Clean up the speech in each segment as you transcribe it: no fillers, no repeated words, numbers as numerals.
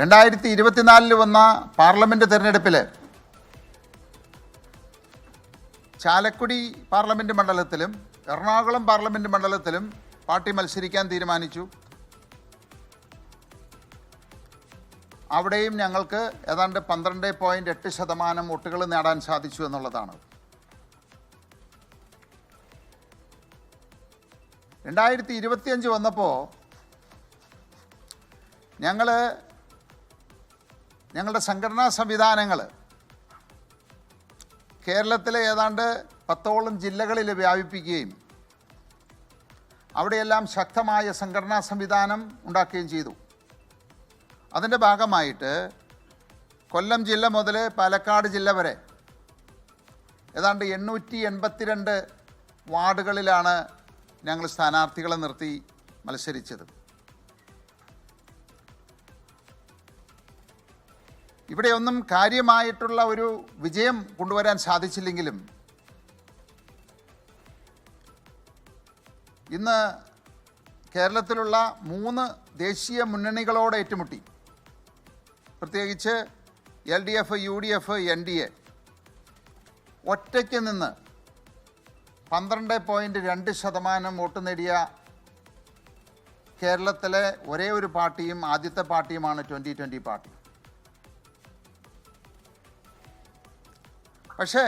2024 വന്ന പാർലമെൻറ്റ് തിരഞ്ഞെടുപ്പിൽ ചാലക്കുടി പാർലമെൻറ്റ് മണ്ഡലത്തിലും എറണാകുളം പാർലമെൻറ്റ് മണ്ഡലത്തിലും പാർട്ടി മത്സരിക്കാൻ തീരുമാനിച്ചു. അവിടെയും ഞങ്ങൾക്ക് ഏതാണ്ട് 12.8% വോട്ടുകൾ നേടാൻ സാധിച്ചു എന്നുള്ളതാണ്. 2025 വന്നപ്പോൾ ഞങ്ങളുടെ സംഘടനാ സംവിധാനങ്ങൾ കേരളത്തിലെ ഏതാണ്ട് 10ഓളം ജില്ലകളിൽ വ്യാപിപ്പിക്കുകയും അവിടെയെല്ലാം ശക്തമായ സംഘടനാ സംവിധാനം ഉണ്ടാക്കുകയും ചെയ്തു. അതിൻ്റെ ഭാഗമായിട്ട് കൊല്ലം ജില്ല മുതൽ പാലക്കാട് ജില്ല വരെ ഏതാണ്ട് 882 വാർഡുകളിലാണ് ഞങ്ങൾ സ്ഥാനാർത്ഥികളെ നിർത്തി മത്സരിച്ചത്. ഇവിടെയൊന്നും കാര്യമായിട്ടുള്ള ഒരു വിജയം കൊണ്ടുവരാൻ സാധിച്ചില്ലെങ്കിലും ഇന്ന് കേരളത്തിലുള്ള 3 ദേശീയ മുന്നണികളോട് ഏറ്റുമുട്ടി, പ്രത്യേകിച്ച് LDF, UDF, NDA ഒറ്റയ്ക്ക് നിന്ന് 12.2% വോട്ട് നേടിയ കേരളത്തിലെ ഒരേ ഒരു പാർട്ടിയും ആദ്യത്തെ പാർട്ടിയുമാണ് 2020 പാർട്ടി. പക്ഷേ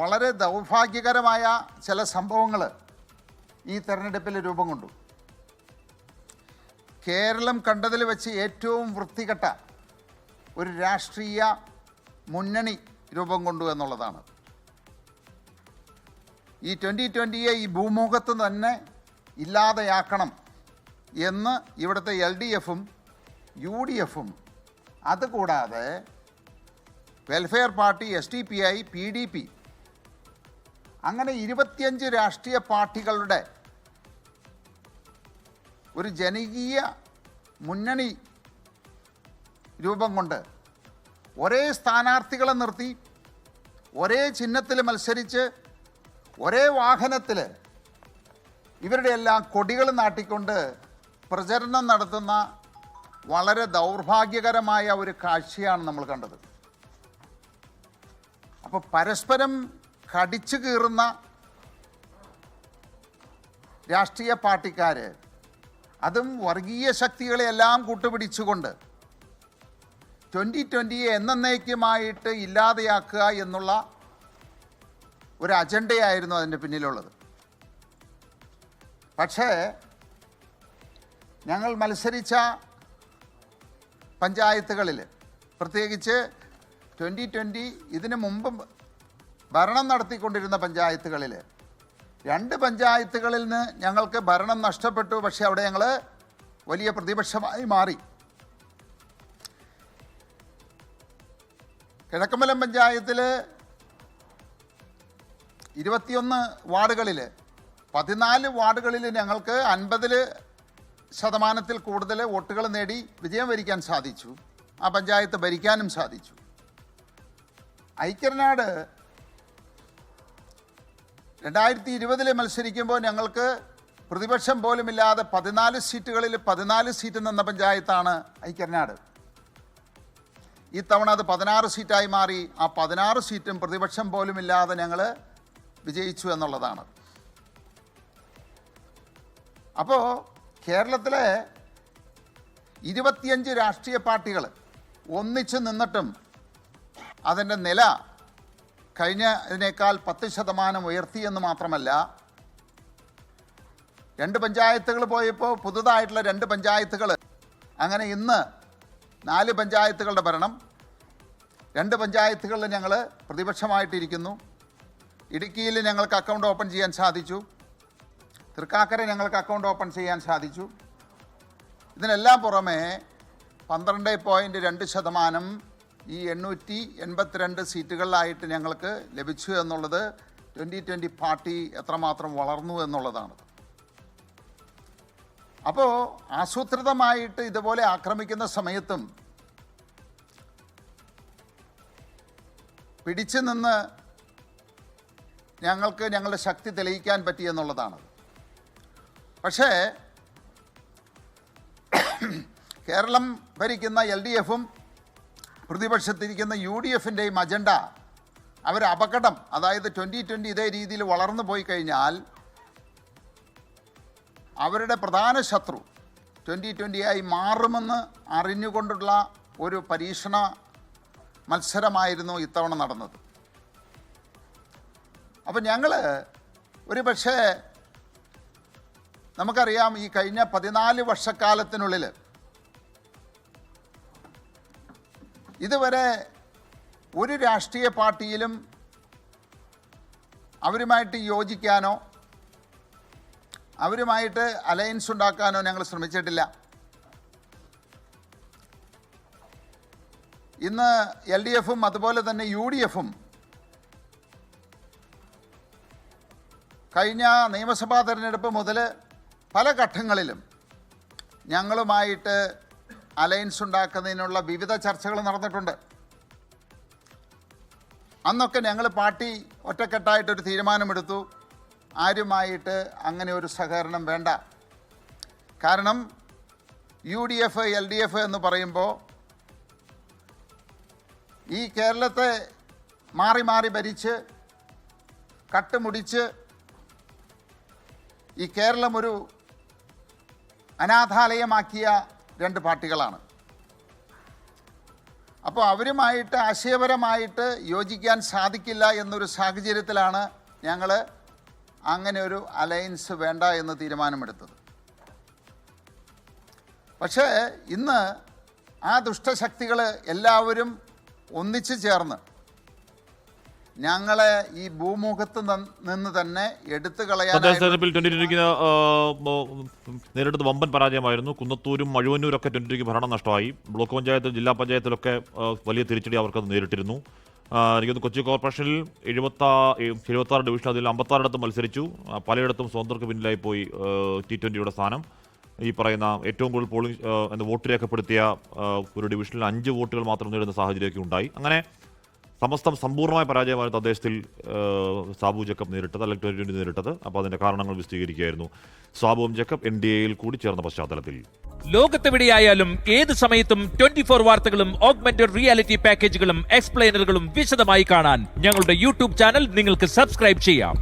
വളരെ ദൗർഭാഗ്യകരമായ ചില സംഭവങ്ങൾ ഈ തെരഞ്ഞെടുപ്പിൽ രൂപം കൊണ്ടു. കേരളം കണ്ടതിൽ വെച്ച് ഏറ്റവും വൃത്തികെട്ട ഒരു രാഷ്ട്രീയ മുന്നണി രൂപം കൊണ്ടു എന്നുള്ളതാണ്. ഈ 2020 ഈ ഭൂമുഖത്ത് തന്നെ ഇല്ലാതെയാക്കണം എന്ന് ഇവിടുത്തെ LDFും UDFും അതുകൂടാതെ വെൽഫെയർ പാർട്ടി, SDPI, PDP അങ്ങനെ 25 രാഷ്ട്രീയ പാർട്ടികളുടെ ഒരു ജനകീയ മുന്നണി രൂപം കൊണ്ട് ഒരേ സ്ഥാനാർത്ഥികളെ നിർത്തി ഒരേ ചിഹ്നത്തിൽ മത്സരിച്ച് ഒരേ വാഹനത്തിൽ ഇവരുടെ എല്ലാം കൊടികൾ നാട്ടിക്കൊണ്ട് പ്രചരണം നടത്തുന്ന വളരെ ദൗർഭാഗ്യകരമായ ഒരു കാഴ്ചയാണ് നമ്മൾ കണ്ടത്. അപ്പോൾ പരസ്പരം കടിച്ചു കീറുന്ന രാഷ്ട്രീയ പാർട്ടിക്കാർ, അതും വർഗീയ ശക്തികളെയെല്ലാം കൂട്ടുപിടിച്ചുകൊണ്ട് 2020 എന്നേക്കുമായിട്ട് ഇല്ലാതെയാക്കുക എന്നുള്ള ഒരു അജണ്ടയായിരുന്നു അതിൻ്റെ പിന്നിലുള്ളത്. പക്ഷേ ഞങ്ങൾ മത്സരിച്ച പഞ്ചായത്തുകളിൽ, പ്രത്യേകിച്ച് 2020 ഇതിനു മുമ്പ് ഭരണം നടത്തിക്കൊണ്ടിരുന്ന പഞ്ചായത്തുകളിൽ 2 പഞ്ചായത്തുകളിൽ നിന്ന് ഞങ്ങൾക്ക് ഭരണം നഷ്ടപ്പെട്ടു. പക്ഷേ അവിടെ ഞങ്ങൾ വലിയ പ്രതിപക്ഷമായി മാറി. കിഴക്കമ്പലം പഞ്ചായത്തിൽ 21 വാർഡുകളിൽ 14 വാർഡുകളിൽ ഞങ്ങൾക്ക് 50% കൂടുതൽ വോട്ടുകൾ നേടി വിജയം വരിക്കാൻ സാധിച്ചു. ആ പഞ്ചായത്ത് ഭരിക്കാനും സാധിച്ചു. ഐക്യനാട് 2020 മത്സരിക്കുമ്പോൾ ഞങ്ങൾക്ക് പ്രതിപക്ഷം പോലുമില്ലാതെ 14 സീറ്റുകളിൽ 14 സീറ്റ് നിന്ന പഞ്ചായത്താണ് ഐക്യനാട്. ഈ തവണ അത് 16 സീറ്റായി മാറി. ആ 16 സീറ്റും പ്രതിപക്ഷം പോലുമില്ലാതെ ഞങ്ങൾ വിജയിച്ചു എന്നുള്ളതാണ്. അപ്പോൾ കേരളത്തിലെ 25 രാഷ്ട്രീയ പാർട്ടികൾ ഒന്നിച്ച് നിന്നിട്ടും അതിൻ്റെ നില കഴിഞ്ഞതിനേക്കാൾ 10% ഉയർത്തിയെന്ന് മാത്രമല്ല, 2 പഞ്ചായത്തുകൾ പോയപ്പോൾ പുതുതായിട്ടുള്ള 2 പഞ്ചായത്തുകൾ, അങ്ങനെ ഇന്ന് 4 പഞ്ചായത്തുകളുടെ ഭരണം. 2 പഞ്ചായത്തുകളിൽ ഞങ്ങൾ പ്രതിപക്ഷമായിട്ടിരിക്കുന്നു. ഇടുക്കിയിൽ ഞങ്ങൾക്ക് അക്കൗണ്ട് ഓപ്പൺ ചെയ്യാൻ സാധിച്ചു. തൃക്കാക്കര ഞങ്ങൾക്ക് അക്കൗണ്ട് ഓപ്പൺ ചെയ്യാൻ സാധിച്ചു. ഇതിനെല്ലാം പുറമെ 12.2% ഈ 882 സീറ്റുകളിലായിട്ട് ഞങ്ങൾക്ക് ലഭിച്ചു എന്നുള്ളത് 2020 പാർട്ടി എത്രമാത്രം വളർന്നു എന്നുള്ളതാണ്. അപ്പോൾ ആസൂത്രിതമായിട്ട് ഇതുപോലെ ആക്രമിക്കുന്ന സമയത്തും പിടിച്ചു നിന്ന് ഞങ്ങൾക്ക് ഞങ്ങളുടെ ശക്തി തെളിയിക്കാൻ പറ്റിയെന്നുള്ളതാണ്. പക്ഷേ കേരളം ഭരിക്കുന്ന LDFും പ്രതിപക്ഷത്തിരിക്കുന്ന UDFിൻ്റെയും അജണ്ട അവർ അപകടം, അതായത് 2020 ഇതേ രീതിയിൽ വളർന്നു പോയി കഴിഞ്ഞാൽ അവരുടെ പ്രധാന ശത്രു 2020 മാറുമെന്ന് അറിഞ്ഞുകൊണ്ടുള്ള ഒരു പരീക്ഷണ മത്സരമായിരുന്നു ഇത്തവണ നടന്നത്. അപ്പം ഞങ്ങൾ ഒരു പക്ഷേ നമുക്കറിയാം, ഈ കഴിഞ്ഞ 14 വർഷക്കാലത്തിനുള്ളിൽ ഇതുവരെ ഒരു രാഷ്ട്രീയ പാർട്ടിയിലും അവരുമായിട്ട് യോജിക്കാനോ അവരുമായിട്ട് അലയൻസ് ഉണ്ടാക്കാനോ ഞങ്ങൾ ശ്രമിച്ചിട്ടില്ല. ഇന്ന് LDFും അതുപോലെ തന്നെ UDFും കഴിഞ്ഞ നിയമസഭാ തെരഞ്ഞെടുപ്പ് മുതൽ പല ഘട്ടങ്ങളിലും ഞങ്ങളുമായിട്ട് അലയൻസ് ഉണ്ടാക്കുന്നതിനുള്ള വിവിധ ചർച്ചകൾ നടന്നിട്ടുണ്ട്. അന്നൊക്കെ ഞങ്ങൾ പാർട്ടി ഒറ്റക്കെട്ടായിട്ടൊരു തീരുമാനമെടുത്തു, ആരുമായിട്ട് അങ്ങനെ ഒരു സഹകരണം വേണ്ട. കാരണം UDF LDF എന്ന് പറയുമ്പോൾ ഈ കേരളത്തെ മാറി മാറി ഭരിച്ച് കട്ടുമുടിച്ച് ഈ കേരളം ഒരു അനാഥാലയമാക്കിയ രണ്ട് പാർട്ടികളാണ്. അപ്പോൾ അവരുമായിട്ട് ആശയപരമായിട്ട് യോജിക്കാൻ സാധിക്കില്ല എന്നൊരു സാഹചര്യത്തിലാണ് ഞങ്ങൾ അങ്ങനെ ഒരു അലയൻസ് വേണ്ട എന്ന് തീരുമാനമെടുത്തത്. പക്ഷേ ഇന്ന് ആ ദുഷ്ടശക്തികൾ എല്ലാവരും ഒന്നിച്ചു ചേർന്ന് ഞങ്ങളെ ഈ ഭൂമുഖത്ത് നിന്ന് തന്നെ എടുത്തു കളയാൻ നേരിട്ടത് വമ്പൻ പരാജയമായിരുന്നു. കുന്നത്തൂരും മഴുവന്നൂരൊക്കെ 2020 ഭരണം നഷ്ടമായി. ബ്ലോക്ക് പഞ്ചായത്തിൽ ജില്ലാ പഞ്ചായത്തിലൊക്കെ വലിയ തിരിച്ചടി അവർക്കത് നേരിട്ടിരുന്നു. എനിക്കൊന്ന് കൊച്ചി കോർപ്പറേഷനിൽ 76 ഡിവിഷൻ, അതിൽ 56 മത്സരിച്ചു. പലയിടത്തും സ്വതന്ത്രർക്ക് പിന്നിലായി പോയി T20യുടെ സ്ഥാനം. ഈ പറയുന്ന ഏറ്റവും കൂടുതൽ പോളിംഗ് വോട്ട് രേഖപ്പെടുത്തിയ ഒരു ഡിവിഷനിൽ 5 വോട്ടുകൾ മാത്രം നേടുന്ന സാഹചര്യമൊക്കെ ഉണ്ടായി. അങ്ങനെ സമസ്തം സമ്പൂർണ്ണമായ പരാജയമാണ് തദ്ദേശത്തിൽ സാബു ജേക്കബ് നേരിട്ടത്, അല്ലെങ്കിൽ 2020 നേരിട്ടത്. അപ്പോൾ അതിന്റെ കാരണങ്ങൾ വിശദീകരിക്കുകയായിരുന്നു സാബുവും ജേക്കബ് NDAയിൽ കൂടി ചേർന്ന പശ്ചാത്തലത്തിൽ. ലോകത്തെവിടെയായാലും ഏത് സമയത്തും 24 വാർത്തകളും ഓഗ്മെന്റഡ് റിയാലിറ്റി പാക്കേജുകളും എക്സ്പ്ലെയിനറുകളും വിശദമായി കാണാൻ ഞങ്ങളുടെ YouTube ചാനൽ നിങ്ങൾക്ക് സബ്സ്ക്രൈബ് ചെയ്യാം.